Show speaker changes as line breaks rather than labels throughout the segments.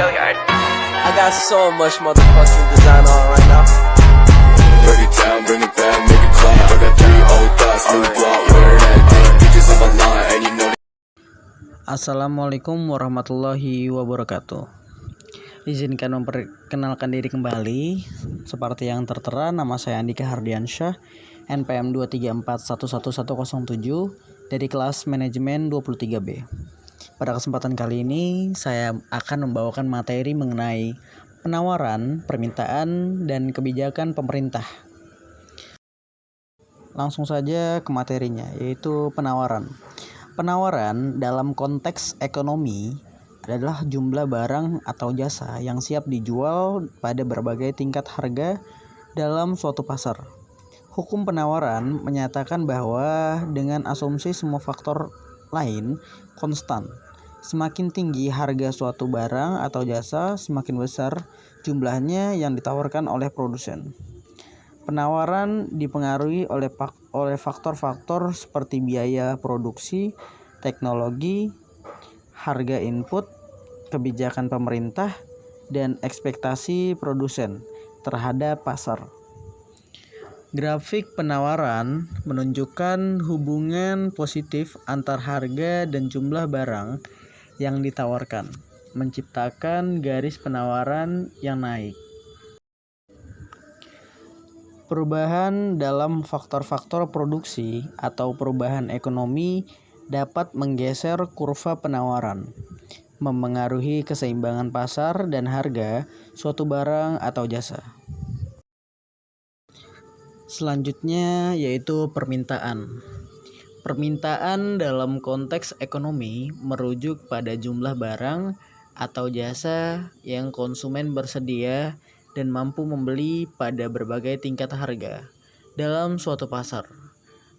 I got so much motherfucking design on right now.
Break it down, bring it back, make it clap. I got 3 old thoughts, new block, where that thing. Bitches on my line, and you know.
Assalamualaikum warahmatullahi wabarakatuh. Izinkan memperkenalkan diri kembali. Seperti yang tertera, nama saya Andika Hardiansyah, NPM 234111107 dari kelas manajemen 23B. Pada kesempatan kali ini, saya akan membawakan materi mengenai penawaran, permintaan, dan kebijakan pemerintah. Langsung saja ke materinya, yaitu penawaran. Penawaran dalam konteks ekonomi adalah jumlah barang atau jasa yang siap dijual pada berbagai tingkat harga dalam suatu pasar. Hukum penawaran menyatakan bahwa dengan asumsi semua faktor lain konstan, semakin tinggi harga suatu barang atau jasa, semakin besar jumlahnya yang ditawarkan oleh produsen. Penawaran dipengaruhi oleh faktor-faktor seperti biaya produksi, teknologi, harga input, kebijakan pemerintah, dan ekspektasi produsen terhadap pasar. Grafik penawaran menunjukkan hubungan positif antar harga dan jumlah barang yang ditawarkan, menciptakan garis penawaran yang naik. Perubahan dalam faktor-faktor produksi atau perubahan ekonomi dapat menggeser kurva penawaran, memengaruhi keseimbangan pasar dan harga suatu barang atau jasa. Selanjutnya yaitu permintaan. Permintaan dalam konteks ekonomi merujuk pada jumlah barang atau jasa yang konsumen bersedia dan mampu membeli pada berbagai tingkat harga dalam suatu pasar.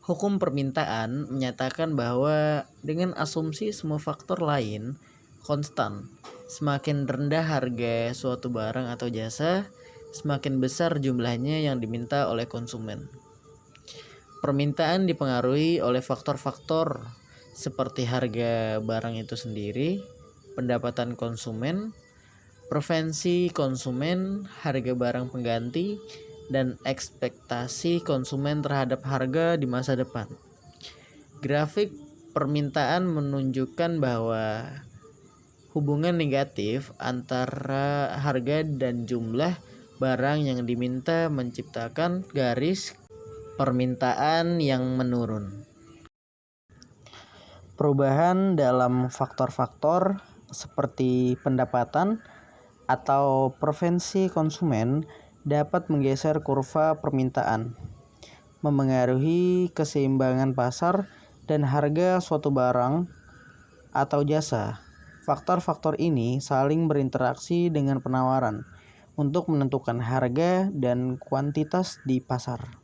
Hukum permintaan menyatakan bahwa dengan asumsi semua faktor lain konstan, semakin rendah harga suatu barang atau jasa, semakin besar jumlahnya yang diminta oleh konsumen. Permintaan dipengaruhi oleh faktor-faktor seperti harga barang itu sendiri, pendapatan konsumen, preferensi konsumen, harga barang pengganti, dan ekspektasi konsumen terhadap harga di masa depan. Grafik permintaan menunjukkan bahwa hubungan negatif antara harga dan jumlah barang yang diminta menciptakan garis permintaan yang menurun. Perubahan dalam faktor-faktor seperti pendapatan atau preferensi konsumen dapat menggeser kurva permintaan, memengaruhi keseimbangan pasar dan harga suatu barang atau jasa. Faktor-faktor ini saling berinteraksi dengan penawaran untuk menentukan harga dan kuantitas di pasar.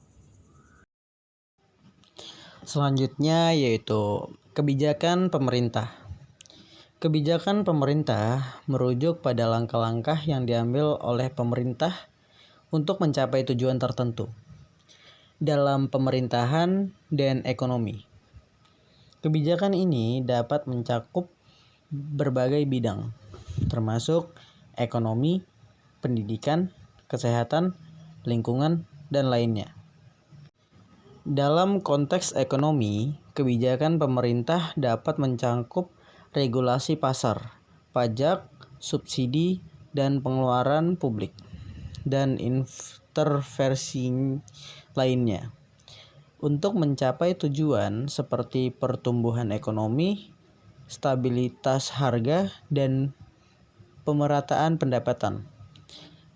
Selanjutnya yaitu kebijakan pemerintah. Kebijakan pemerintah merujuk pada langkah-langkah yang diambil oleh pemerintah untuk mencapai tujuan tertentu dalam pemerintahan dan ekonomi. Kebijakan ini dapat mencakup berbagai bidang, termasuk ekonomi, pendidikan, kesehatan, lingkungan, dan lainnya. Dalam konteks ekonomi, kebijakan pemerintah dapat mencakup regulasi pasar, pajak, subsidi, dan pengeluaran publik, dan intervensi lainnya untuk mencapai tujuan seperti pertumbuhan ekonomi, stabilitas harga, dan pemerataan pendapatan.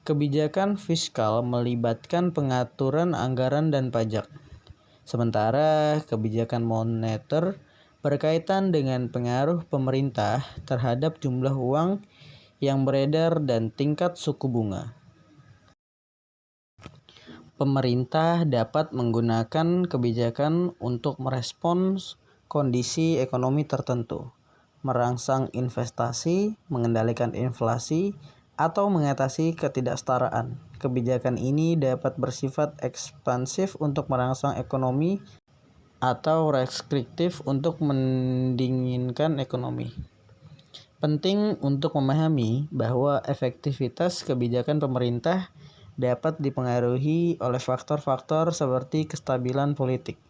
Kebijakan fiskal melibatkan pengaturan anggaran dan pajak, sementara kebijakan moneter berkaitan dengan pengaruh pemerintah terhadap jumlah uang yang beredar dan tingkat suku bunga. Pemerintah dapat menggunakan kebijakan untuk merespons kondisi ekonomi tertentu, merangsang investasi, mengendalikan inflasi, atau mengatasi ketidaksetaraan. Kebijakan ini dapat bersifat ekspansif untuk merangsang ekonomi atau restriktif untuk mendinginkan ekonomi. Penting untuk memahami bahwa efektivitas kebijakan pemerintah dapat dipengaruhi oleh faktor-faktor seperti kestabilan politik,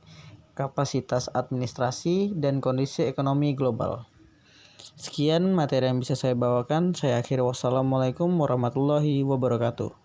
kapasitas administrasi, dan kondisi ekonomi global. Sekian materi yang bisa saya bawakan. Saya akhiri. Wassalamualaikum warahmatullahi wabarakatuh.